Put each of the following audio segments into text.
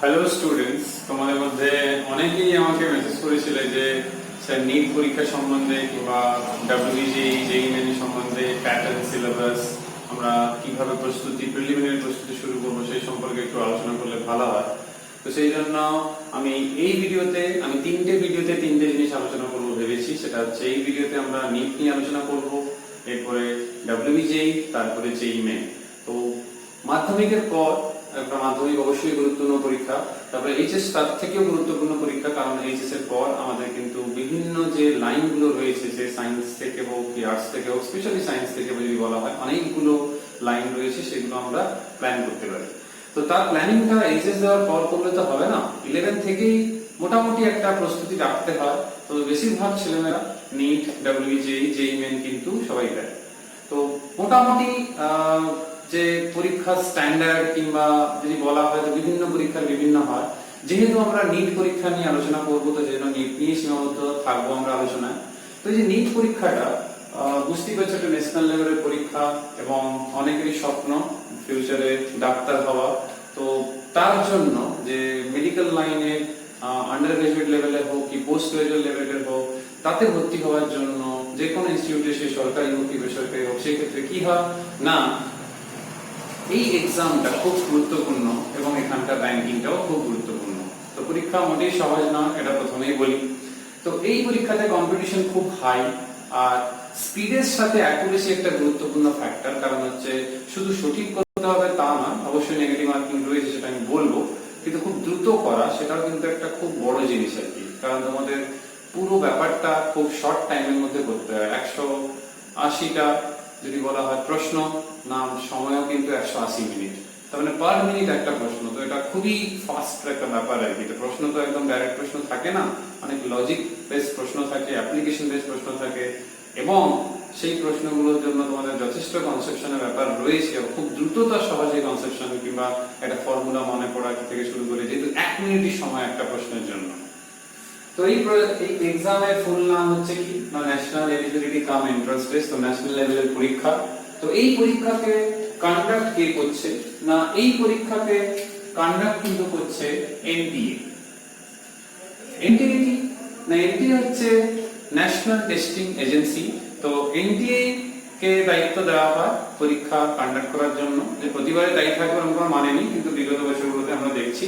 Hello students, তোমাদের মধ্যে অনেকেই আমাকে মেসেজ করেছিলে যে স্যার নিট পরীক্ষা সম্বন্ধে কিংবা ডাব্লিউবিজেই জেইই মেন সম্বন্ধে প্যাটার্ন সিলেবাস আমরা কিভাবে প্রিলিমিনারি প্রস্তুতি শুরু করবো সেই সম্পর্কে একটু আলোচনা করলে ভালো হয়। তো সেই জন্য আমি এই ভিডিওতে তিনটে জিনিস আলোচনা করবো ভেবেছি। সেটা হচ্ছে এই ভিডিওতে আমরা নিট নিয়ে আলোচনা করব, এরপরে ডাব্লিউবিজেই, তারপরে জেইই মেন। তো মাধ্যমিকের পর মাধ্যমিক অবশ্যই গুরুত্বপূর্ণ পরীক্ষা, তারপরে এইচএস তার থেকেও গুরুত্বপূর্ণ পরীক্ষা, কারণ এইচএস এর পর আমাদের কিন্তু বিভিন্ন যে লাইনগুলো রয়েছে, যে সায়েন্স থেকে হোক কি আর্টস থেকে হোক, স্পেশালি সায়েন্স থেকে যদি বলা হয়, অনেকগুলো লাইন রয়েছে, সেগুলো আমরা প্ল্যান করতে পারি। তো তার প্ল্যানিংটা এইচএস দেওয়ার পর করলে তো হবে না, 11 থেকেই মোটামুটি একটা প্রস্তুতি রাখতে হয়। তো বেশিরভাগ ছেলেমেয়েরা নিট, ডাব্লিউবিজেই, জেইই মেন কিন্তু সবাই দেয়। তো মোটামুটি যে পরীক্ষার স্ট্যান্ডার্ড কিংবা যদি বলা হয় তো বিভিন্ন পরীক্ষার বিভিন্ন হয়। যেহেতু আমরা নিট পরীক্ষা নিয়ে আলোচনা করবো, তো যেন নিট নিয়ে সীমাবদ্ধ থাকবো আমরা আলোচনায়। তো এই যে নিট পরীক্ষাটা বুঝতেই পারছো, একটা ন্যাশনাল লেভেলের পরীক্ষা এবং অনেকেরই স্বপ্ন ফিউচারে ডাক্তার হওয়া। তো তার জন্য যে মেডিকেল লাইনে আন্ডার গ্রাজুয়েট লেভেলে হোক কি পোস্ট গ্রাজুয়েট লেভেলের হোক, তাতে ভর্তি হওয়ার জন্য যে কোনো ইনস্টিটিউটে, সে সরকারি হোক কি বেসরকারি হোক, সেক্ষেত্রে কি হয় না, এই এক্সামটা খুব গুরুত্বপূর্ণ এবং এখানকার র্যাঙ্কিংটাও খুব গুরুত্বপূর্ণ। তো পরীক্ষা মোটেই সহজ নয়, এটা প্রথমেই বলি। তো এই পরীক্ষাতে কম্পিটিশন খুব হাই, আর স্পিডের সাথে অ্যাকুরেসি একটা গুরুত্বপূর্ণ ফ্যাক্টর। কারণ হচ্ছে শুধু সঠিক করতে হবে তা না, অবশ্যই নেগেটিভ মার্কিং রয়েছে, সেটা আমি বলবো, কিন্তু খুব দ্রুত করা সেটাও কিন্তু একটা খুব বড় জিনিস আর কি। কারণ তোমাদের পুরো ব্যাপারটা খুব শর্ট টাইমের মধ্যে করতে হয়। 180টা যদি বলা হয় প্রশ্ন, নাম সময়ও কিন্তু 180 মিনিট, তার মানে পার মিনিট একটা প্রশ্ন। তো এটা খুবই ফাস্ট একটা ব্যাপার আর কি। প্রশ্ন তো একদম ডাইরেক্ট প্রশ্ন থাকে না, অনেক লজিক বেস প্রশ্ন থাকে, অ্যাপ্লিকেশন বেস প্রশ্ন থাকে, এবং সেই প্রশ্নগুলোর জন্য তোমাদের যথেষ্ট কনসেপশনের ব্যাপার রয়েছে। খুব দ্রুততা সহজে কনসেপশন কিংবা একটা ফর্মুলা মনে পড়া থেকে শুরু করে, যেহেতু 1 মিনিটই সময় একটা প্রশ্নের জন্য। তো এই এক্সামের ফুল নাম হচ্ছে কি না, ন্যাশনাল এলিজিবিলিটি কাম এন্ট্রান্স টেস্ট। তো ন্যাশনাল লেভেলের পরীক্ষা। তো এই পরীক্ষাকে কন্ডাক্ট কে করছে না, এই পরীক্ষাকে কন্ডাক্ট কিন্তু করছে এনটিএ। এনটিএ কি না, এনটিএ হচ্ছে ন্যাশনাল টেস্টিং এজেন্সি। তো এনটিএ কে দায়িত্ব দেওয়া হয় পরীক্ষা কন্ডাক্ট করার জন্য। যে প্রতিবারে দায়িত্ব থাকবে এরকম কোনো মানে নেই, কিন্তু বিগত বছরগুলোতে আমরা দেখছি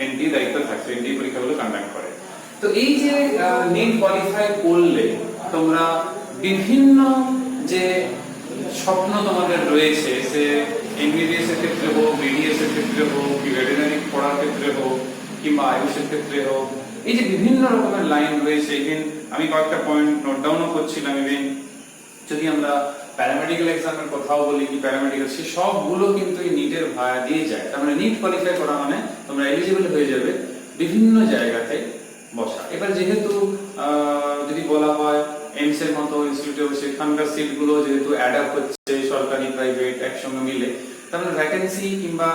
এনটিএ দায়িত্ব থাকছে, এনটিএ পরীক্ষাগুলো কন্ডাক্ট করে। তো এই যে নিট কোয়ালিফাই করলে তোমরা বিভিন্ন যে স্বপ্ন তোমাদের রয়েছে, সে এমবিবিএস এর ক্ষেত্রে হোক, বিডিএস এর ক্ষেত্রে হোক, কি ভেটেরিনারি পড়ার ক্ষেত্রে হোক, কিংবা আয়ুষের ক্ষেত্রে হোক, এই যে বিভিন্ন রকমের লাইন রয়েছে। ইভেন আমি কয়েকটা পয়েন্ট নোট ডাউনও করছিলাম। ইভেন যদি আমরা প্যারামেডিক্যাল এক্সামের কথাও বলি, কি প্যারামেডিক্যাল, সে সবগুলো কিন্তু এই নিটের ভায়া দিয়ে যায়। তার মানে নিট কোয়ালিফাই করা মানে তোমরা এলিজিবল হয়ে যাবে বিভিন্ন জায়গাতে বসা। এবার যেহেতু যদি বলা হয় এইমস এর মতো ইনস্টিটিউটে, সেখানকার সিটগুলো যেহেতু অ্যাড আপ হচ্ছে সরকারি প্রাইভেট একসঙ্গে মিলে, তার মানে ভ্যাকেন্সি কিংবা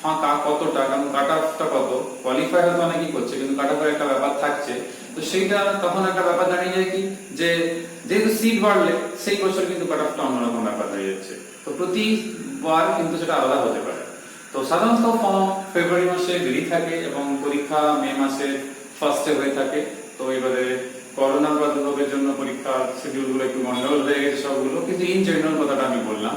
ফাঁকা কতটা, কারণ কাট অফটা কত, কোয়ালিফাই হয়তো অনেকেই করছে কিন্তু কাট অফের একটা ব্যাপার থাকছে। তো সেইটা তখন একটা ব্যাপার দাঁড়িয়ে যায় কি, যে যেহেতু সিট বাড়লে সেই বছর কিন্তু কাট অফটা অন্যরকম ব্যাপার হয়ে যাচ্ছে। তো প্রতিবার কিন্তু সেটা আলাদা হতে পারে। তো সাধারণত ফর্ম ফেব্রুয়ারি মাসে বেরিয়ে থাকে এবং পরীক্ষা মে মাসে ফার্স্টে হয়ে থাকে। তো এবারে করোনার প্রাদুর্ভাবের জন্য পরীক্ষার শিডিউলগুলো একটু গন্ডগোল হয়ে গেছে সবগুলো, কিন্তু ইন জেনারেল কথাটা আমি বললাম।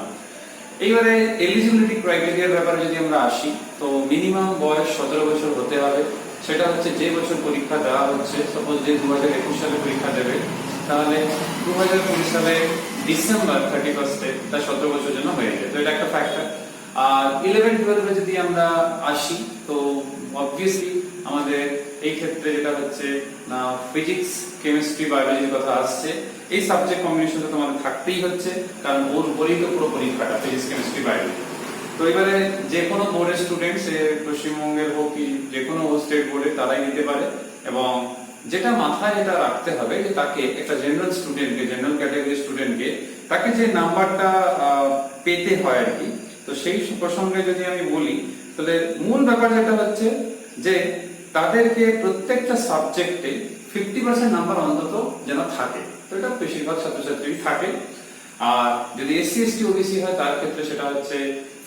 এইবারে এলিজিবিলিটি ক্রাইটেরিয়ার ব্যাপারে যদি আমরা আসি, তো মিনিমাম বয়স 17 বছর হতে হবে। সেটা হচ্ছে যে বছর পরীক্ষা দেওয়া হচ্ছে, সাপোজ যে 2021 সালে পরীক্ষা দেবে, তাহলে 2020 সালে ডিসেম্বর 31 তার 17 বছর জন্য হয়ে যায়। তো এটা একটা ফ্যাক্টর। আর 11-12 যদি আমরা আসি, তো অবভিয়াসলি আমাদের এই ক্ষেত্রে যেটা হচ্ছে না, ফিজিক্স, কেমিস্ট্রি, বায়োলজির কথা আসছে। এই সাবজেক্ট কম্বিনেশনটা তোমাদের থাকতেই হচ্ছে, কারণ ওর উপরেই তো পুরো পরীক্ষাটা, ফিজিক্স, কেমিস্ট্রি, বায়োলজি। তো এবারে যে কোনো বোর্ডের স্টুডেন্ট, সে পশ্চিমবঙ্গের হোক কি যে কোনো স্টেট বোর্ডে, তারাই নিতে পারে। এবং যেটা মাথায় যেটা রাখতে হবে, যে তাকে একটা জেনারেল স্টুডেন্টকে, জেনারেল ক্যাটাগরির স্টুডেন্টকে, তাকে যে নাম্বারটা পেতে হয় আর কি। তো সেই প্রসঙ্গে যদি আমি বলি, তাহলে মূল ব্যাপার যেটা হচ্ছে যে তাদেরকে প্রত্যেকটা সাবজেক্টে 50% নাম্বার অন্তত যেন থাকে। তো এটা বেশিরভাগ ছাত্রছাত্রী থাকে। আর যদি এসসি এসটি ওবিসি হয়, তার ক্ষেত্রে সেটা হচ্ছে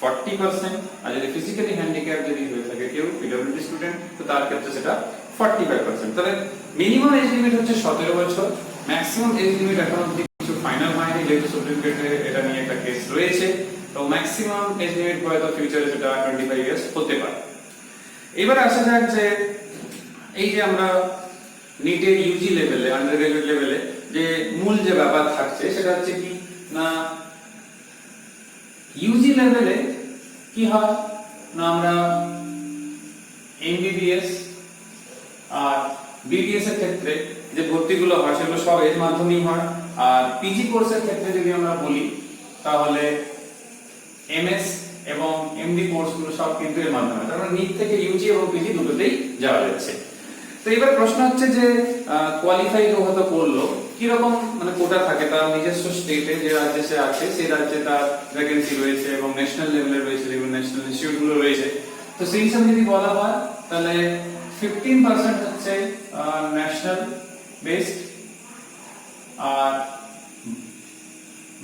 40%। আর যদি ফিজিক্যালি হ্যান্ডিক্যাপ যদি হয়ে থাকে কেউ, পিডব্লিউডি স্টুডেন্ট স্টুডেন্ট, তো তার ক্ষেত্রে সেটা 45%। তাহলে মিনিমাম এজ লিমিট হচ্ছে 17 বছর, ম্যাক্সিমাম এজ লিমিট এখন অবধি কিছু ফাইনাল হয়নি, যেহেতু সুপ্রিম কোর্টে এটা নিয়ে একটা কেস রয়েছে, তো ম্যাক্সিমাম এজ লিমিট হয়তো ফিউচারে সেটা 25 ইয়ার্স হতে পারে। এবার আসা যাক যে এই যে আমরা নিটের ইউজি লেভেলে, আন্ডার গ্রাজুয়েট লেভেলে যে মূল যে ব্যাপার থাকছে সেটা হচ্ছে কি না, ইউজি লেভেলে কি হয় না, আমরা এমবিবিএস আর বিবিএস এর ক্ষেত্রে যে ভর্তিগুলো হয় সেগুলো সব এর মাধ্যমেই হয়। আর পিজি কোর্সের ক্ষেত্রে যদি আমরা বলি তাহলে এমএস এবং এমডি কোর্সগুলো সব কিন্তু এর মাধ্যমে, তার মানে নিট থেকে ইউজি এবং পিজি দুটোতেই যাওয়া যাচ্ছে। তো এবার প্রশ্ন হচ্ছে যে কোয়ালিফাই হয়তো করলো, কি রকম মানে কোটা থাকে তার নিজস্ব স্টেটে, যে রাজ্যে সে আছে সেই রাজ্যে তার ভ্যাকেন্সি রয়েছে এবং ন্যাশনাল লেভেলে রয়েছে, যেগুলো ন্যাশনাল ইনস্টিটিউট গুলো রয়েছে। তো সেই হিসাবে যদি বলা হয় তাহলে 15% হচ্ছে ন্যাশনাল বেসড, আর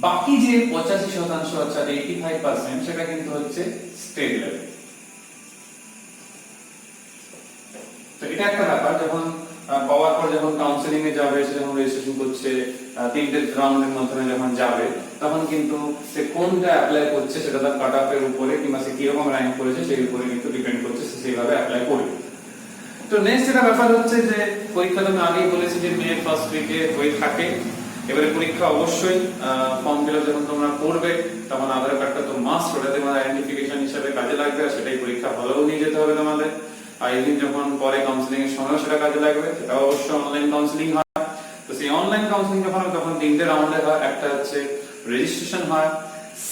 বাকি যে 85% অর্থাৎ 85% সেটা কিন্তু হচ্ছে স্টেট লেভেল। তো এটা একটা ব্যাপার, যখন পাওয়ার পর যখন কাউন্সিলিং এ যাবে, সে যখন রেজিস্ট্রেশন করছে, তিনটে রাউন্ডের মাধ্যমে যখন যাবে, তখন কিন্তু সে কোনটা অ্যাপ্লাই করছে সেটা তার কাট অফ এর উপরে কিংবা সে কিরকম র্যাঙ্ক করেছে সেই উপরে কিন্তু ডিপেন্ড করছে, সে সেইভাবে অ্যাপ্লাই করবে। তো নেক্সট যেটা ব্যাপার হচ্ছে যে পরীক্ষা তো আমি আগেই বলেছি যে মে ফার্স্ট উইকে হয়ে থাকে। এবারে পরীক্ষা অবশ্যই ফর্ম ফিল আপ যখন তোমরা করবে তখন আধার কার্ডটা তো মাস্ট, ওটা তোমার আইডেন্টিফিকেশন হিসেবে কাজে লাগবে, আর সেটাই পরীক্ষা হলেও নিয়ে যেতে হবে তোমাদের। আর এদিন যখন পরে কাউন্সিলিং এর সময় সেটা কাজে লাগবে, সেটা অবশ্যই অনলাইন কাউন্সিলিং হয়। তো সেই অনলাইন কাউন্সিলিং যখন তিনটে রাউন্ডে হয়, একটা হচ্ছে রেজিস্ট্রেশন হয়,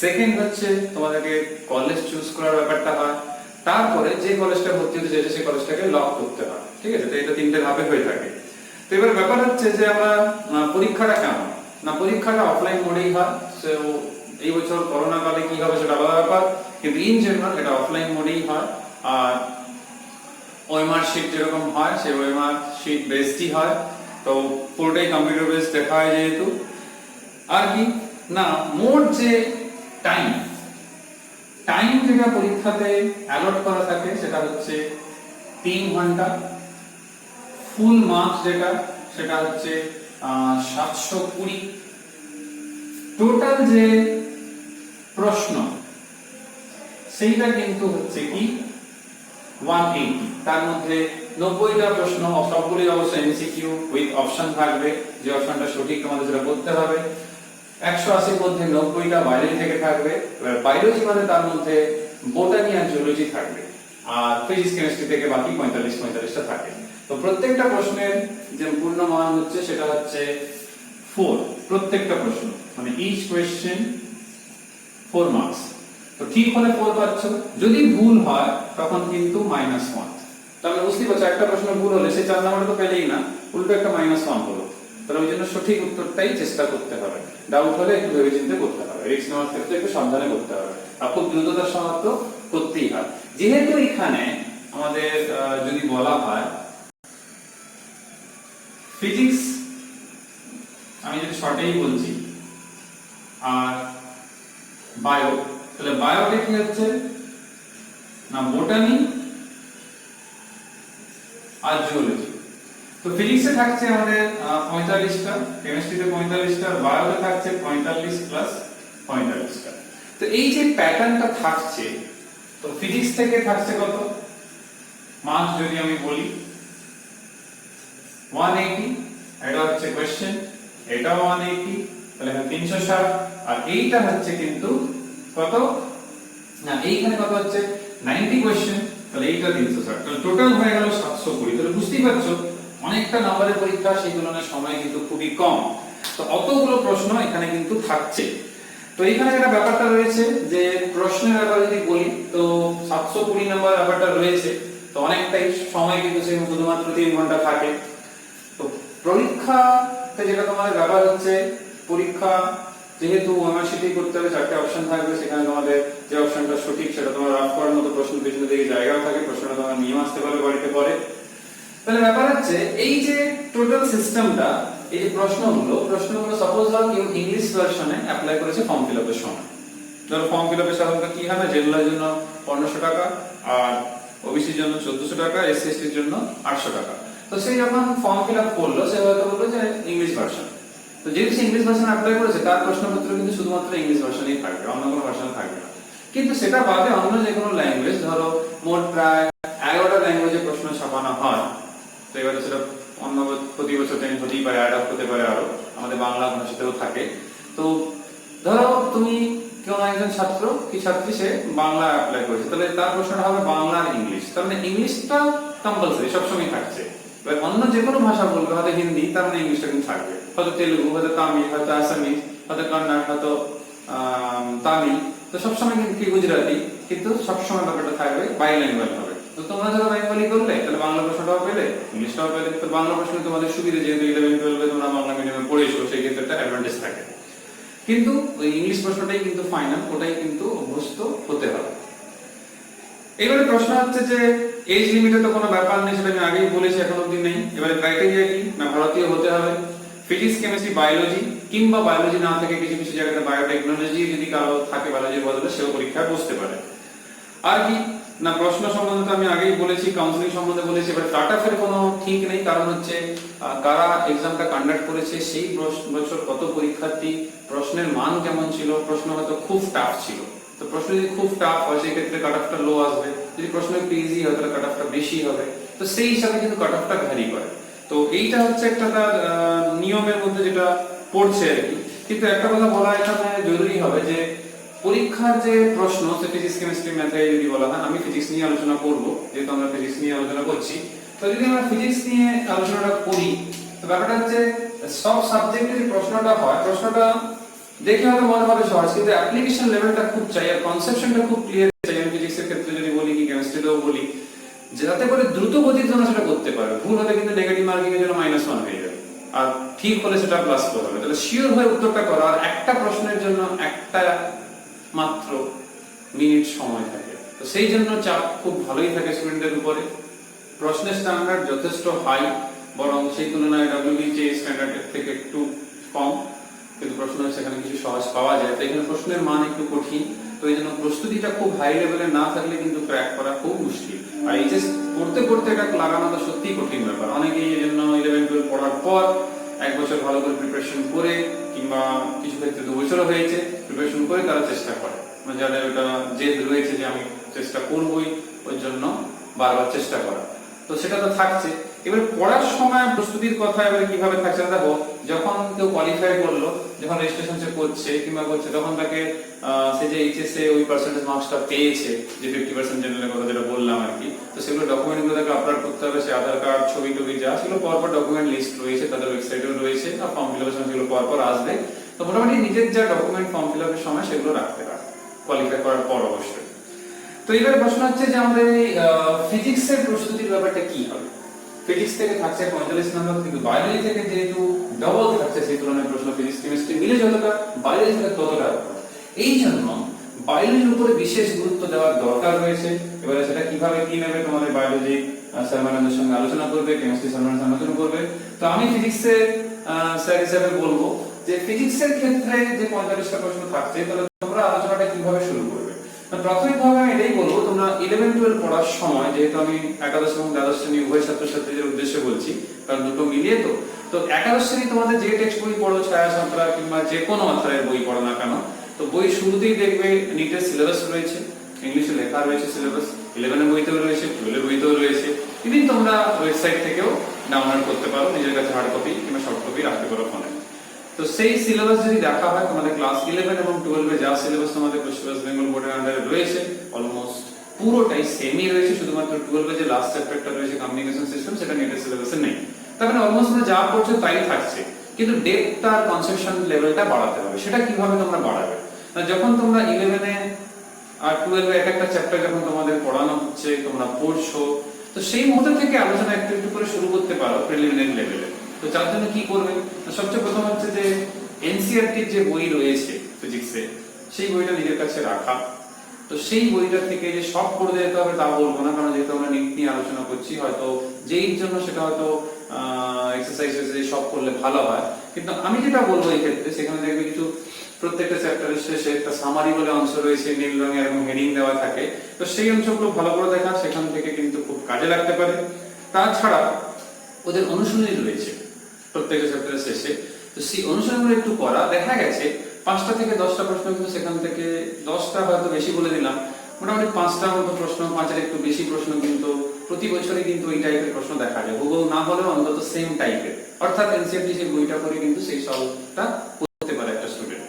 সেকেন্ড হচ্ছে তোমাদেরকে কলেজ চুজ করার ব্যাপারটা হয়, তারপরে যে কলেজটা ভর্তি হতে চাইছে সেই কলেজটাকে লক করতে হয়। ঠিক আছে, তো এটা তিনটে ধাপে হয়ে থাকে। তো এবার ব্যাপার হচ্ছে যে আমরা পরীক্ষাটা কেমন না, পরীক্ষাটা অফলাইন মোডেই হয়। সো এই বছর করোনা কালে কি হবে সেটা আলাদা ব্যাপার, কিন্তু ইন জেনারেল এটা অফলাইন মোডেই হয়। আর ওএমআর শিট যেরকম হয় সেই ওএমআর শিট বেসডই হয়, তো পুরোটাই কম্পিউটার বেসড দেখা হয় যেহেতু। আর কি না, মোট যে টাইম যেটা পরীক্ষাতে অ্যালট করা থাকে সেটা হচ্ছে 3 ঘন্টা। ফুল মার্কস যেটা সেটা হচ্ছে 720। টোটাল যে প্রশ্ন সেইটা কিন্তু হচ্ছে কি 180। তার মধ্যে 90টা প্রশ্ন, সবগুলি অবশ্যই এমসিকিউ উইথ অপশন থাকবে, যে অপশনটা সঠিক তোমাদের যেটা করতে হবে। 180 মধ্যে 90টা বায়োলজি থেকে থাকবে। এবার বায়োলজি মানে তার মধ্যে বোটানি আর জুলজি থাকবে, আর ফিজিক্স কেমিস্ট্রি থেকে বাকি 45টা থাকে। তো প্রত্যেকটা প্রশ্নের যে পূর্ণ মান হচ্ছে সেটা হচ্ছে 4, প্রত্যেকটা প্রশ্ন মানে ইচ কোয়েশ্চেন 4 মার্কস। তো ঠিক হলে 4 পাচ্ছ, যদি ভুল হয় তখন কিন্তু -1। তাহলে বুঝতেই পারছো একটা প্রশ্ন ভুল হলে সে 4 নাম্বার তো পেলেই না, উল্টো একটা -1 হলো। তাহলে ওই জন্য সঠিক উত্তরটাই চেষ্টা করতে হবে, ডাউট হলে একটু ভেবে চিন্তে করতে হবে, রিস্ক নেওয়ার ক্ষেত্রে একটু সাবধানে করতে হবে, আর খুব দ্রুততার সঙ্গে তো করতেই হয়। যেহেতু এখানে আমাদের যদি বলা হয় ফিজিক্স, আমি যদি শর্টেই বলছি, আর বায়ো, তাহলে বায়োতে কি হচ্ছে না বোটানি আর জুলজি। তো ফিজিক্সে থাকছে আমাদের 45টা, কেমিস্ট্রিতে 45টা, বায়োতে থাকছে 45 প্লাস 45টা। তো এই যে প্যাটার্নটা থাকছে, তো ফিজিক্স থেকে থাকছে কত মার্কস যদি আমি বলি 180, এটা হচ্ছে কোশ্চেন, এটাও 180, তাহলে 360। আর এইটা হচ্ছে কিন্তু কত না, এইখানে কত হচ্ছে 90 কোশ্চেন, তাহলে এইটা 360, তাহলে টোটাল হয়ে গেল 720। তাহলে বুঝতেই পারছো অনেকটা নম্বরের পরীক্ষা, সেই তুলনায় সময় কিন্তু খুবই কম। তো অতগুলো প্রশ্ন এখানে কিন্তু থাকছে। তো এখানে যেটা ব্যাপারটা রয়েছে যে প্রশ্নের ব্যাপারে যদি বলি, তো 720 নম্বর ব্যাপারটা রয়েছে, তো অনেকটাই সময় কিন্তু সেই শুধুমাত্র 3 ঘন্টা থাকে। তো পরীক্ষাতে যেটা তোমাদের ব্যাপার হচ্ছে, পরীক্ষা যেহেতু ওএমআরশিটই করতে হবে, 4টে অপশন থাকবে, সেখানে তোমাদের যে অপশনটা সঠিক সেটা তোমার রাফ করার মতো প্রশ্ন পেছনে দিকে জায়গাও থাকে, প্রশ্নটা তোমরা নিয়ে আসতে পারবে বাড়িতে পরে। তাহলে ব্যাপার হচ্ছে এই যে টোটাল সিস্টেমটা, এই যে প্রশ্নগুলো সাপোজ ধরো কেউ ইংলিশ ভার্সনে অ্যাপ্লাই করেছে ফর্ম ফিল আপের সময়, ধরো ফর্ম ফিল আপের সাধারণত কি হবে, জেনারেলের জন্য 1500 টাকা, আর ওবিসির জন্য 1400 টাকা, এসসি এসটির জন্য 800 টাকা। তো সেই যখন ফর্ম ফিল আপ করলো সে হয়তো বললো যে ইংলিশ ভার্সন, তো যেহেতু সে ইংলিশ ভার্সন অ্যাপ্লাই করেছে তার প্রশ্নপত্র কিন্তু শুধুমাত্র ইংলিশ ভার্সনই থাকবে, অন্য কোনো ভার্সন থাকবে না। কিন্তু সেটা বাদে অন্য যে কোনো ল্যাঙ্গুয়েজ, ধরো মোট প্রায় 11টা ল্যাঙ্গুয়েজে প্রশ্ন ছাপানো হয়, তো এবারে সেটা অন্য প্রতি বছর চেঞ্জ হতেই পারে, অ্যাড আপ হতে পারে, আরো আমাদের বাংলা ভাষাতেও থাকে। তো ধরো তুমি কেউ একজন ছাত্র কি ছাত্রী সে বাংলা অ্যাপ্লাই করেছে, তাহলে তার প্রশ্নটা হবে বাংলা আর ইংলিশ, তার মানে ইংলিশটা কম্পালসারি সবসময় থাকছে। এবার অন্য যে কোনো ভাষা বলবে, হয়তো হিন্দি, তার মানে ইংলিশটা কিন্তু থাকবে, হয়তো তেলুগু, হয়তো তামিল, হয়তো আসামিজ, হয়তো কন্নড়, হয়তো তামিল, তো সবসময় কিন্তু কি গুজরাটি, কিন্তু সবসময় ব্যাপারটা থাকবে বাইলিঙ্গুয়াল হবে। তো তোমরা যারা বেঙ্গলি করলে তাহলে বাংলা প্রশ্নটাও পেলে, ইংলিশটাও পেলে। তো বাংলা প্রশ্ন তোমাদের সুবিধা, যেহেতু 11-12 তোমরা বাংলা মিডিয়ামে পড়েছো, সেই ক্ষেত্রে একটা অ্যাডভান্টেজ থাকে। কিন্তু ওই ইংলিশ প্রশ্নটাই কিন্তু ফাইনাল, ওটাই কিন্তু অভ্যস্ত হতে হবে। এবারে প্রশ্ন হচ্ছে যে এজ লিমিটে তো কোনো ব্যাপার নেই, সেটা আমি আগেই বলেছি, এখন অবধি নেই। এবারে ক্রাইটেরিয়া কি না, ভারতীয় হতে হবে, ফিজিক্স, কেমিস্ট্রি, বায়োলজি, কিংবা বায়োলজি না থেকে কিছু কিছু জায়গাতে বায়োটেকনোলজি যদি কারো থাকে বায়োলজির বদলে, সেও পরীক্ষায় বসতে পারে। আর কি না, প্রশ্ন সম্বন্ধে আমি আগেই বলেছি, কাউন্সিলিং সম্বন্ধে বলেছি। এবার কাট অফের কোনো ঠিক নেই, কারণ হচ্ছে কারা এক্সামটা কন্ডাক্ট করেছে, সেই বছর কত পরীক্ষার্থী, প্রশ্নের মান কেমন ছিল, প্রশ্ন হয়তো খুব টাফ ছিল, তো প্রশ্ন যদি খুব টাফ হয় সেই ক্ষেত্রে কাট অফটা লো আসবে, যদি প্রশ্ন একটু ইজি হয় তাহলে কাট অফটা বেশি হবে। তো সেই হিসাবে কিন্তু কাট অফটা ভ্যারি করে। তো এইটা হচ্ছে একটা তার নিয়মের মধ্যে যেটা পড়ছে আর কি। কিন্তু একটা কথা বলা এখানে জরুরি হবে যে পরীক্ষার যে প্রশ্ন, ফিজিক্স, কেমিস্ট্রি, ম্যাথে যদি বলা হয়, আমি ফিজিক্স নিয়ে আলোচনা করব, যেহেতু আমরা ফিজিক্স নিয়ে আলোচনা করছি। তো যদি আমরা ফিজিক্স নিয়ে আলোচনাটা করি, তো ব্যাপারটা হচ্ছে সব সাবজেক্টে যে প্রশ্নটা হয়, প্রশ্নটা দেখে হয়তো মনে হবে সহজ, কিন্তু অ্যাপ্লিকেশন লেভেলটা খুব চাই, আর কনসেপশনটা খুব ক্লিয়ার চাই। আমি ফিজিক্সের ক্ষেত্রে যদি বলি, কি কেমিস্ট্রিতেও বলি, যাতে করে দ্রুত গতির জন্য সেটা করতে পারে। ভুল হলে কিন্তু নেগেটিভ মার্কিং এর জন্য -1 হয়ে যাবে, আর ঠিক হলে সেটা +4 হবে। তাহলে শিওর হয়ে উত্তরটা করো, আর একটা প্রশ্নের জন্য একটা মাত্র মিনিট সময় থাকে, তো সেই জন্য চাপ খুব ভালোই থাকে স্টুডেন্টের উপরে। প্রশ্নের স্ট্যান্ডার্ড যথেষ্ট হাই, বরং সেই তুলনায় WBCE স্ট্যান্ডার্ডের থেকে একটু কম, কিন্তু প্রশ্ন সেখানে কিছু সহজ পাওয়া যায়। তো এখানে প্রশ্নের মান একটু কঠিন, তো এই জন্য প্রস্তুতিটা খুব হাই লেভেলে না থাকলে কিন্তু ক্র্যাক করা খুব মুশকিল। আর এইচএস পড়তে পড়তে এটা লাগানো তো সত্যিই কঠিন ব্যাপার। অনেকেই এই জন্য 11-12 পড়ার পর 1 বছর ভালো করে প্রিপারেশন করে, কিংবা কিছু ক্ষেত্রে 2 বছরও হয়েছে প্রিপারেশন করে, তারা চেষ্টা করে, মানে যাদের ওটা জেদ রয়েছে যে আমি চেষ্টা করবই, ওই জন্য বারবার চেষ্টা করা, তো সেটা তো থাকছে। এবার পড়ার সময় প্রস্তুতির কথা এবারে কিভাবে থাকছে দেখো, যখন কেউ কোয়ালিফাই করলো, যখন রেজিস্ট্রেশন সে করছে কিংবা করছে, তখন তাকে সে যে এইচএস এ ওই পার্সেন্টেজ মার্কসটা পেয়েছে, যে 50% জেনারেলের কথা যেটা বললাম আর কি, তো সেগুলো ডকুমেন্টগুলো তাকে আপলোড করতে হবে। সে আধার কার্ড, ছবি টবি যা সেগুলো পরপর ডকুমেন্ট লিস্ট রয়েছে, তাদের ওয়েবসাইটেও রয়েছে, আর ফর্ম ফিল আপের সময় সেগুলো পরপর আসবে। তো মোটামুটি নিজের যা ডকুমেন্ট ফর্ম ফিল আপের সময় সেগুলো রাখতে হবে কোয়ালিফাই করার পর অবশ্যই। তো এবার প্রশ্ন হচ্ছে যে আমাদের এই ফিজিক্সের প্রস্তুতির ব্যাপারটা কি হবে। ফিজিক্স থেকে থাকছে 45 নম্বর, কিন্তু বায়োলজি থেকে যেহেতু ডবল থাকছে, সেই তুলনায় প্রশ্ন ফিজিক্স, কেমিস্ট্রি মিলে যতটা, বায়োলজি থেকে ততটা। এই জন্য বায়োলজির উপরে বিশেষ গুরুত্ব দেওয়ার দরকার রয়েছে। এবারে সেটা কিভাবে কি নেবে, তোমাদের বায়োলজি স্যার ম্যাডামদের সঙ্গে আলোচনা করবে, কেমিস্ট্রি স্যার ম্যাডাম আলোচনা করবে। তো আমি ফিজিক্সের স্যার হিসেবে বলবো যে ফিজিক্সের ক্ষেত্রে যে 45টা প্রশ্ন থাকছে, তাহলে তোমরা আলোচনাটা কিভাবে শুরু করবে। প্রাথমিকভাবে আমি এটাই বলবো, তোমরা 11-12 পড়ার সময়, যেহেতু আমি একাদশ এবং দ্বাদশ শ্রেণী উভয় ছাত্রছাত্রীদের উদ্দেশ্যে বলছি, কারণ দুটো মিলিয়ে তো একাদশ শ্রেণী তোমাদের যে টেক্সট বই পড়ো, ছায়া সাঁতরা কিংবা যে কোনো অথরের বই পড়ো না কেন, তো বই শুরুতেই দেখবে নিটের সিলেবাস রয়েছে, ইংলিশে লেখা রয়েছে সিলেবাস, 11 এর বইতেও রয়েছে, 12 এর বইতেও রয়েছে। ইভেন তোমরা ওয়েবসাইট থেকেও ডাউনলোড করতে পারো, নিজের কাছে হার্ড কপি কিংবা সফট কপি রাখতে পারো ফোনে। তো সেই সিলেবাস যদি দেখা হয়, তোমাদের ক্লাস 11 এবং 12 এ যা সিলেবাস তোমাদের ওয়েস্ট বেঙ্গল বোর্ডের আন্ডারে রয়েছে, অলমোস্ট পুরোটাই সেমই রয়েছে। শুধুমাত্র 12 এ যে লাস্ট চ্যাপ্টারটা রয়েছে কমিউনিকেশন সিস্টেম, সেটা নেটের সিলেবাসে নেই। তার মানে অলমোস্ট তোমরা যা পড়ছো তাই থাকছে, কিন্তু ডেপথ আর কনসেপশন লেভেলটা বাড়াতে হবে। সেটা কিভাবে তোমরা বাড়াবে, যখন তোমরা 11 এ আর 12 এ এক একটা চ্যাপ্টার যখন তোমাদের পড়ানো হচ্ছে, তোমরা পড়ছো, তো সেই মুহূর্ত থেকে আলোচনা একটু একটু করে শুরু করতে পারো প্রিলিমিনারি লেভেলে। তো যার জন্য কি করবে, সবচেয়ে প্রথম হচ্ছে যে এনসিইআরটির যে বই রয়েছে ফিজিক্সে, সেই বইটা নিজের কাছে রাখা। তো সেই বইটা থেকে যে সব পড়ে যেতে হবে তা বলবো না, কারণ যেহেতু আমরা নিট নিয়ে আলোচনা করছি, হয়তো যেই জন্য সেটা হয়তো এক্সারসাইজ সব করলে ভালো হয়। কিন্তু আমি যেটা বলবো এই ক্ষেত্রে, সেখানে দেখবে কিছু প্রত্যেকটা চ্যাপ্টারের শেষে একটা সামারি বলে অংশ রয়েছে, নীল রঙের এবং হেডিং দেওয়া থাকে। তো সেই অংশগুলো ভালো করে দেখা, সেখান থেকে কিন্তু খুব কাজে লাগতে পারে। তাছাড়া ওদের অনুশীলনী রয়েছে প্রত্যেকটা চ্যাপ্টারের শেষে। তো সেই অনুশীলনগুলো একটু করা, দেখা গেছে 5টা থেকে 10টা প্রশ্ন কিন্তু সেখান থেকে 10টা হয়তো বেশি বলে দিলাম, মোটামুটি 5টার মতো প্রশ্ন, 5-এর একটু বেশি প্রশ্ন কিন্তু প্রতি বছরই কিন্তু এই টাইপের প্রশ্ন দেখা যায়, হুবহু না হলেও অন্তত সেম টাইপের। অর্থাৎ এনসিইআরটি যে বইটা পড়ে কিন্তু সেই সলভটা করতে পারে একটা স্টুডেন্ট।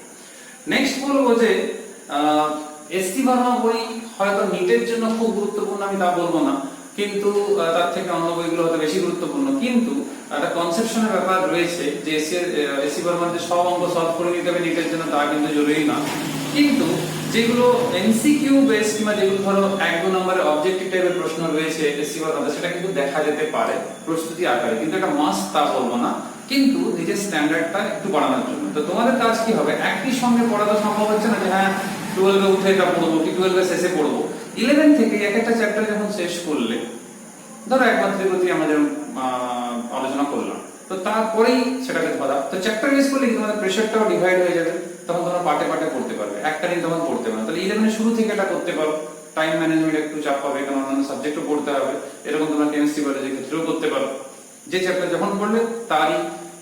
নেক্সট বলবো যে এসসি বর্মা বই হয়তো নিটের জন্য খুব গুরুত্বপূর্ণ আমি তা বলবো না, কিন্তু তার থেকে অন্য বইগুলো হয়তো বেশি গুরুত্বপূর্ণ। কিন্তু একটা কনসেপশনের ব্যাপার রয়েছে যে এসসি বর্মার যে সব অঙ্ক সলভ করে নিতে হবে নিটের জন্য তা কিন্তু জরুরি না। কিন্তু যেগুলো এমসিকিউ বেস কিংবা যেগুলো ধরো 1-2 নম্বরের অবজেক্টিভ টাইপের প্রশ্ন রয়েছে এসসি বর্মাতে, সেটা কিন্তু দেখা যেতে পারে প্রস্তুতি আকারে, কিন্তু এটা মাস্ট তা বলবো না, কিন্তু নিজের স্ট্যান্ডার্ডটা একটু বাড়ানোর জন্য। তো তোমাদের কাজ কি হবে, একই সঙ্গে পড়া তো সম্ভব হচ্ছে না যে হ্যাঁ 12-এ উঠে এটা পড়বো কি 12-এর শেষে পড়বো। 11 থেকে এক একটা চ্যাপ্টার যখন শেষ করলে, ধরো একমাত্রের প্রতি আমরা যেমন আলোচনা করলাম, তো তারপরেই সেটাকে ধরা। তো চ্যাপ্টার বেস করলে তোমাদের প্রেশারটাও ডিভাইড হয়ে যাবে, তখন তোমরা পার্টে পার্টে পড়তে পারবে, একটা দিন তখন পড়তে পারবে। তাহলে 11 শুরু থেকে এটা করতে পারো। টাইম ম্যানেজমেন্ট একটু চাপ পাবে, কারণ অন্যান্য সাবজেক্টও পড়তে হবে, এরকম তোমরা কেমিস্ট্রি বায়োলজির ক্ষেত্রেও করতে পারো। যে চ্যাপ্টার যখন পড়লে তারই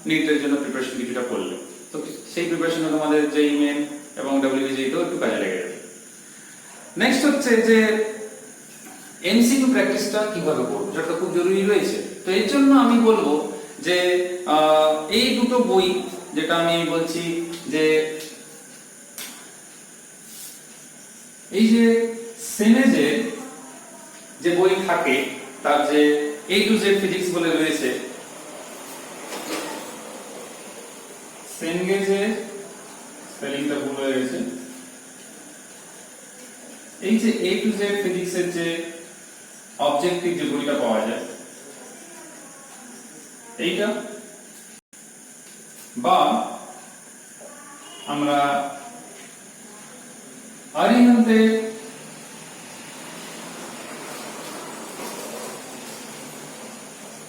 নিটের জন্য প্রিপারেশন কিছুটা করলে, তো সেই প্রিপারেশনে তোমাদের যেই মেন এবং ডব্লিউবিজিতেও একটু কাজে লেগে যাবে। নেক্সট হচ্ছে যে এমসিকিউ প্র্যাকটিসটা কিভাবে করব, সেটা তো খুব জরুরি রয়েছে। তো এর জন্য আমি বলবো যে এই দুটো বই যেটা আমি বলছি, যে এই যে সেনেজের যে বই থাকে, তার যে A to Z ফিজিক্স বলে রয়েছে, সেনগেজের স্পেলিংটা ভুল হয়ে গেছে, এই যে A to Z ফিজিক্সের যে অবজেক্টিভ যে বইটা পাওয়া যায় এইটা, বা আমরা আরিহান্তের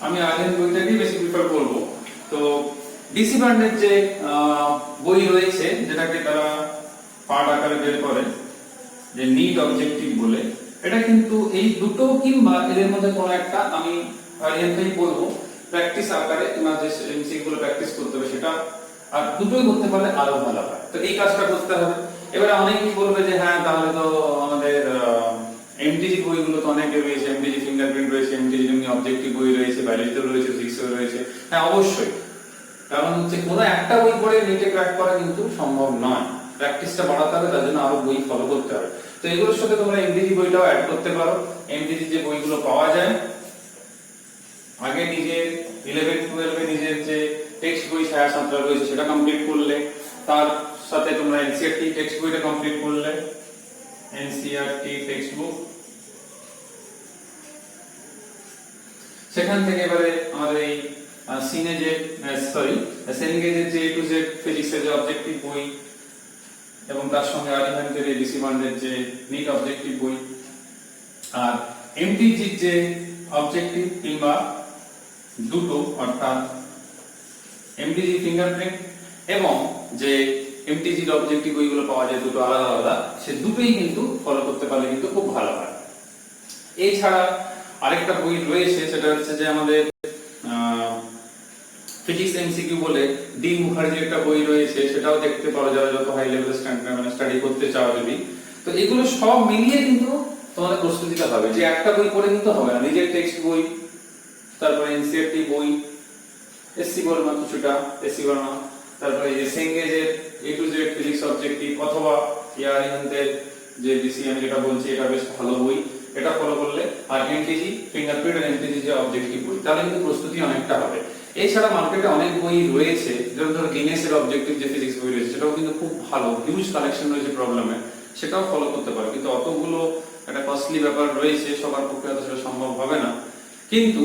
আমি আরিহান্ত বইটাকেই বেশি প্রিফার করব। তো ডিসি বান্ডের যে বই রয়েছে, যেটাকে তারা পার্ট আকারে বের করে যে নিট অবজেক্টিভ বলে, এটা কিন্তু এই দুটো কিংবা এদের মধ্যে কোনো একটা আমি আরিহান্তই বলবো প্র্যাকটিস আকারে, কিংবা যে এমসিকিউ গুলো প্র্যাকটিস করতে হবে সেটা, আর দুটোই করতে পারলে আরো ভালো হয়। তো এই কাজটা করতে হবে। এবারে অনেকেই বলবে যে হ্যাঁ তাহলে তো আমাদের এমটিজি বইগুলো তো অনেকে রয়েছে, এমটিজি ফিঙ্গারপ্রিন্ট রয়েছে, এমটিজি যেমনি অবজেক্টিভ বই রয়েছে, বায়োলজিতে রয়েছে, ফিজিক্সেও রয়েছে। হ্যাঁ অবশ্যই, কারণ হচ্ছে কোনো একটা বই পড়ে নিটে ক্র্যাক করা কিন্তু সম্ভব নয়, প্র্যাকটিসটা বাড়াতে হবে, তার জন্য আরো বই ফলো করতে হবে। তো এগুলোর সাথে তোমরা এমটিজি বইটাও অ্যাড করতে পারো। এমটিজি যে বইগুলো পাওয়া যায়, আগে নিজের 11-12 এ নিজের যে টেক্সট বই ছায়া সাঁতরা রয়েছে সেটা কমপ্লিট করলে, তার সাথে তোমরা এনসিইআরটি টেক্সট বইটা কমপ্লিট করলে, এনসিইআরটি টেক্সট বুক, সেখান থেকে এবারে আমাদের এই সেনগেজের যে A to Z ফিজিক্সের যে অবজেক্টিভ বই, এবং তার সঙ্গে আরিহান্তের এই ডিসি বান্ডের যে নিট অবজেক্টিভ বই, আর এমটিজির যে অবজেক্টিভ কিংবা দুটো, অর্থাৎ এমটিজি ফিঙ্গারপ্রিন্ট এবং যে এমটিজির অবজেক্টিভ বইগুলো পাওয়া যায় দুটো আলাদা আলাদা, সে দুটোই কিন্তু ফলো করতে পারলে কিন্তু খুব ভালো হয়। এছাড়া আরেকটা বই রয়েছে, সেটা হচ্ছে যে আমাদের ফিজিক্স এমসিকিউ বলে ডি মুখার্জির একটা বই রয়েছে, সেটাও দেখতে পারো যারা যত হাই লেভেলের স্টাডি করতে চাও যদি। তো এগুলো সব মিলিয়ে কিন্তু তোমাদের প্রস্তুতিটা হবে, যে একটা বই পড়ে কিন্তু হবে না। নিজের টেক্সট বই, তারপরে এনসিইআরটি বই, এসসি বর্মা কিছুটা, এসসি বর্মা, তারপরে এই যে সেনগেজের A to Z physics objective, অথবা আরিহান্তের যে ডিসি আমি যেটা বলছি এটা বেশ ভালো বই, এটা ফলো করলে, আর এমটিজি ফিঙ্গারপ্রিন্ট আর এমটিজি যে অবজেক্টিভ বই, তাহলে কিন্তু প্রস্তুতি অনেকটা হবে। এছাড়া মার্কেটে অনেক বই রয়েছে, যেমন ধরো গিনেসের অবজেক্টিভ যে ফিজিক্স বই রয়েছে, সেটাও কিন্তু খুব ভালো, হিউজ কালেকশন রয়েছে প্রবলেমে, সেটাও ফলো করতে পারো। কিন্তু অতগুলো একটা কস্টলি ব্যাপার রয়েছে, সবার পক্ষে হয়তো সেটা সম্ভব হবে না। কিন্তু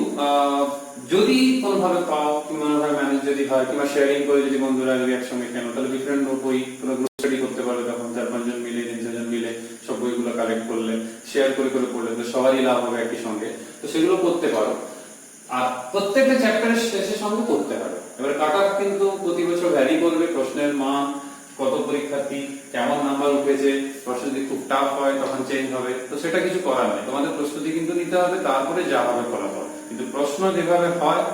যদি কোনোভাবে পাও, কিংবা কোনোভাবে ম্যানেজ যদি হয়, কিংবা শেয়ারিং করে যদি বন্ধুরা যদি একসঙ্গে কেন, তাহলে ডিফারেন্ট বই তোমরা গ্রুপ স্টাডি করতে পারবে। তখন 4-5 জন মিলে, 3-4 জন মিলে সব বইগুলো কালেক্ট করলে, শেয়ার করে করে পড়লে তো সবারই লাভ হবে একই সঙ্গে। তো সেগুলো করতে পারো, আর প্রত্যেকটা চ্যাপ্টারের শেষের সঙ্গে করতে হবে। এবার কাট অফ কিন্তু প্রতি বছর ভ্যারি করবে, প্রশ্নের মান কত পরীক্ষার্থী কেমন নাম্বার উঠেছে, প্রশ্ন যদি খুব টাফ হয় তখন চেঞ্জ হবে, তো সেটা কিছু করার নেই, তোমাদের প্রস্তুতি কিন্তু নিতে হবে, তারপরে যা হবে ফলাফল। কিন্তু প্রশ্ন যেভাবে হয়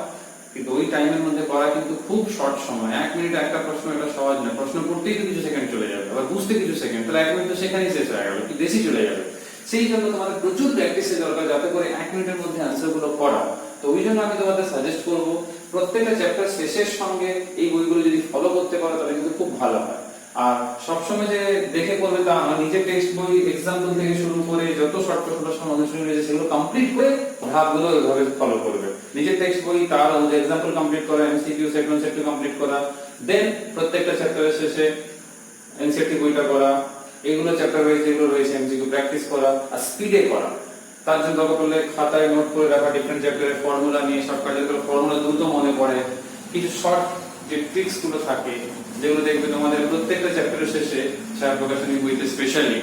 কিন্তু ওই টাইমের মধ্যে করা কিন্তু খুব শর্ট সময়, 1 মিনিট একটা প্রশ্ন, এটা সহজ নয়, প্রশ্ন করতেই তো কিছু সেকেন্ড চলে যাবে, আবার বুঝতে কিছু সেকেন্ড, তাহলে 1 মিনিট তো সেখানেই শেষ হয়ে গেল, কি বেশি চলে যাবে। সেই জন্য তোমাদের প্রচুর প্র্যাকটিসের দরকার যাতে করে 1 মিনিটের মধ্যে অ্যান্সার গুলো করা। তো ওই জন্য আমি তোমাদের সাজেস্ট করব প্রত্যেকটা চ্যাপ্টার শেষের সঙ্গে এই বইগুলো যদি ফলো করতে পারো তাহলে কিন্তু খুব ভালো হয়। আর সবসময় যে দেখে করবে তা না, নিজের টেক্সট বই এক্সাম্পল থেকে শুরু করে যত শর্ট প্রশ্ন সমাধান রয়েছে সেগুলো কমপ্লিট করে ধাপগুলো ওইভাবে ফলো করবে। নিজের টেক্সট বই তার অনুযায়ী এক্সাম্পল কমপ্লিট করা, এমসিকিউ সেট 1 সেট 2 কমপ্লিট করা, দেন প্রত্যেকটা চ্যাপ্টারের শেষে এনসিইআরটি বইটা করা, এগুলো চ্যাপ্টার ওয়াইজ যেগুলো রয়েছে এমসিকিউ প্র্যাকটিস করা আর স্পিডে করা। তার জন্য দরকার পড়লে খাতায় নোট করে রাখা, ডিফারেন্ট চ্যাপ্টারের ফর্মুলা নিয়ে শর্টকাট যেগুলো ফর্মুলা দ্রুত মনে পড়ে, কিছু শর্ট যে ট্রিক্স গুলো থাকে যেগুলো দেখবে তোমাদের প্রত্যেকটা চ্যাপ্টারের শেষে সাহেব প্রকাশনী বইতে স্পেশালি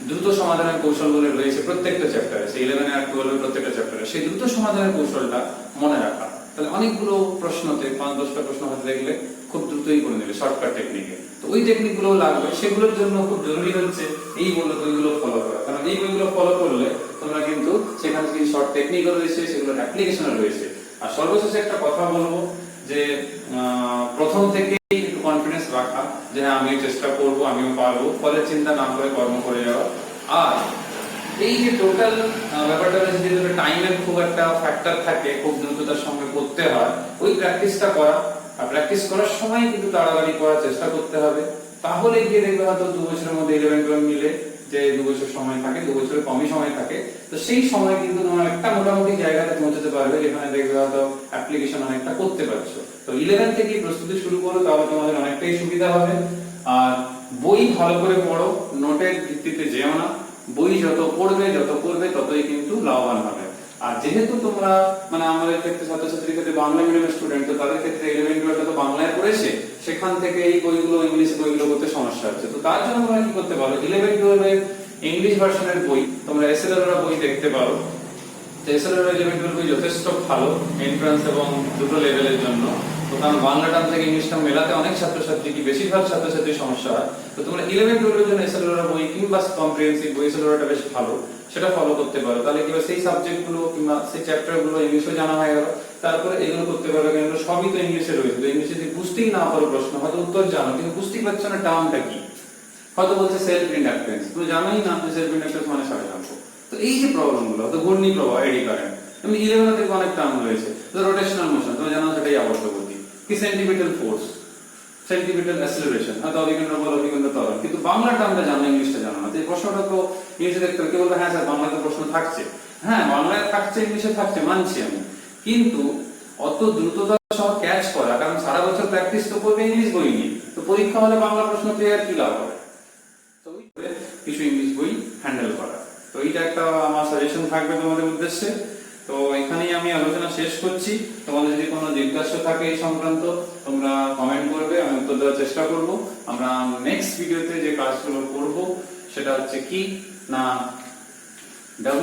দ্রুত সমাধানের কৌশলগুলো রয়েছে প্রত্যেকটা চ্যাপ্টারে, সেই 11 আর 12 প্রত্যেকটা চ্যাপ্টারে সেই দ্রুত সমাধানের কৌশলটা মনে রাখা। তাহলে অনেকগুলো প্রশ্নতে 5-10টা প্রশ্ন হতে দেখলে খুব দ্রুতই করে নেবে শর্টকাট টেকনিকে। তো ওই টেকনিক গুলো লাগবে, সেগুলোর জন্য খুব জরুরি হচ্ছে এই বইগুলো ফলো করা, কারণ এই বইগুলো ফলো করলে তোমরা কিন্তু সেখানে যে শর্ট টেকনিক রয়েছে সেগুলোর অ্যাপ্লিকেশন রয়েছে। আর সর্বশেষে একটা কথা বলবো যে প্রথম থেকেই একটু কনফিডেন্স রাখা যে হ্যাঁ আমি চেষ্টা করব, আমিও পারবো, ফলের চিন্তা না করে কর্ম করে যাওয়া। আর এই যে টোটাল ব্যাপারটা রয়েছে যে টাইমের খুব একটা ফ্যাক্টর থাকে, খুব দ্রুততার সঙ্গে করতে হয়, ওই প্র্যাকটিসটা করা। আর প্র্যাকটিস করার সময় কিন্তু তাড়াতাড়ি করার চেষ্টা করতে হবে, তাহলে গিয়ে দেখবে হয়তো 2 বছরের মধ্যে 11-12 মিলে যে 2 বছর সময় থাকে, 2 বছরের কমই সময় থাকে, তো সেই সময় কিন্তু তোমার একটা মোটামুটি জায়গাতে পৌঁছাতে পারবে যেখানে দেখবে হয়তো অ্যাপ্লিকেশন অনেকটা করতে পারছো। তো 11 থেকে প্রস্তুতি শুরু করো, তাহলে তোমাদের অনেকটাই সুবিধা হবে। আর বই ভালো করে পড়ো, নোটের ভিত্তিতে যেও না, বই যত পড়বে ততই কিন্তু লাভবান হবে। আর যেহেতু তোমরা মানে আমাদের ক্ষেত্রে ছাত্রছাত্রীর ক্ষেত্রে বাংলা মিডিয়ামের স্টুডেন্ট, তো তাদের ক্ষেত্রে 11-12 তো বাংলায় পড়েছে, সেখান থেকে এই বইগুলো ইংলিশ বইগুলো করতে সমস্যা হচ্ছে। তো তার জন্য তোমরা কি করতে পারো, 11-12 এর ইংলিশ ভার্সনের বই তোমরা এসএলআর বই দেখতে পারো। এসএলআর 11-12 বই যথেষ্ট ভালো এন্ট্রান্স এবং দুটো লেভেলের জন্য। তো কারণ বাংলা টার্ম থেকে ইংলিশ টার্ম মেলাতে অনেক ছাত্রছাত্রী কি বেশিরভাগ ছাত্রছাত্রীর সমস্যা হয়। তো তোমরা 11-12 এর জন্য এসএলআর বই কিংবা কম্প্রিহেনসিভ বই এসএলআরটা বেশ ভালো, সেটা ফলো করতে পারো। তাহলে কি সেই সাবজেক্টগুলো কিংবা সেই চ্যাপ্টারগুলো ইংলিশে জানা হয়ে গেল, তারপরে এগুলো করতে পারবে, কারণ সবই তো ইংলিশে রয়েছে। তো ইংলিশে যদি বুঝতেই না পারো প্রশ্ন, হয়তো উত্তর জানো কিন্তু বুঝতেই পারছো না টার্মটা কি, হয়তো বলছে সেলফ ইন্ডাকটেন্স, তুমি জানোই না যে সেলফ ইন্ডাকটেন্স মানে স্বাভাবিক। তো এই যে প্রবলেমগুলো, তো ঘূর্ণি প্রবাহ, এডি কারেন্ট, তুমি 11 থেকে অনেক টার্ম রয়েছে। তো রোটেশনাল মোশন তুমি জানো সেটাই আবর্তগতি, কি সেন্টিপিটাল ফোর্স, সেন্টিপিটাল অ্যাসেলারেশন, হয়তো অভিকেন্দ্র বল, অভিকেন্দ্র ত্বরণ, কিন্তু বাংলা টার্মটা জানো, ইংলিশটা জানো না। এই প্রশ্নটা তো ইংলিশে দেখতে হবে, কি বলবে হ্যাঁ স্যার বাংলাতে প্রশ্ন থাকছে, হ্যাঁ বাংলায় থাকছে ইংলিশে থাকছে মানছি আমি, কিন্তু অত দ্রুততা সহ ক্যাচ করা, কারণ সারা বছর প্র্যাকটিস তো করবে ইংলিশ বই নিয়ে, তো পরীক্ষা হলে বাংলা প্রশ্ন পেয়ে আর কি লাভ হবে। তো কিছু ইংলিশ বই হ্যান্ডেল করা, তো এইটা একটা আমার সাজেশন থাকবে তোমাদের উদ্দেশ্যে। তো এখানেই আমি আলোচনা শেষ করছি। তোমাদের যদি কোনো জিজ্ঞাসা থাকে এই সংক্রান্ত তোমরা কমেন্ট করবে, আমি উত্তর দেওয়ার চেষ্টা করব। আমরা নেক্সট ভিডিওতে যে কাজগুলো করব সেটা হচ্ছে কি না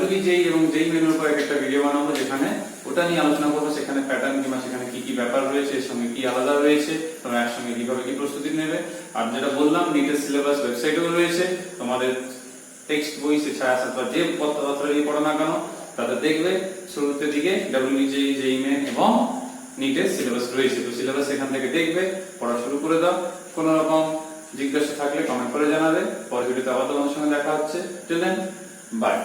WBJEE এবং JEE মেনুর উপর একটা ভিডিও বানাবো, যেখানে ওটা নিয়ে আলোচনা করবো, সেখানে প্যাটার্ন কিংবা সেখানে কি কি ব্যাপার রয়েছে, এর সঙ্গে কি আলাদা রয়েছে, তোমরা একসঙ্গে কিভাবে কি প্রস্তুতি নেবে। আর যেটা বললাম নিটের সিলেবাস ওয়েবসাইটেও রয়েছে, তোমাদের টেক্সট বই সে ছায়াছাত বা যে পত্র দিয়ে পড়ো না কেন তাতে দেখবে শুরুতে দিকে WBJEE, JEE মেন এবং নিটের সিলেবাস রয়েছে। তো সিলেবাস এখান থেকে দেখবে, পড়া শুরু করে দাও। কোনো রকম জিজ্ঞাসা থাকলে কমেন্ট করে জানাবে। পরের ভিডিওতে আবার তোমাদের সঙ্গে দেখা হচ্ছে। Till then by.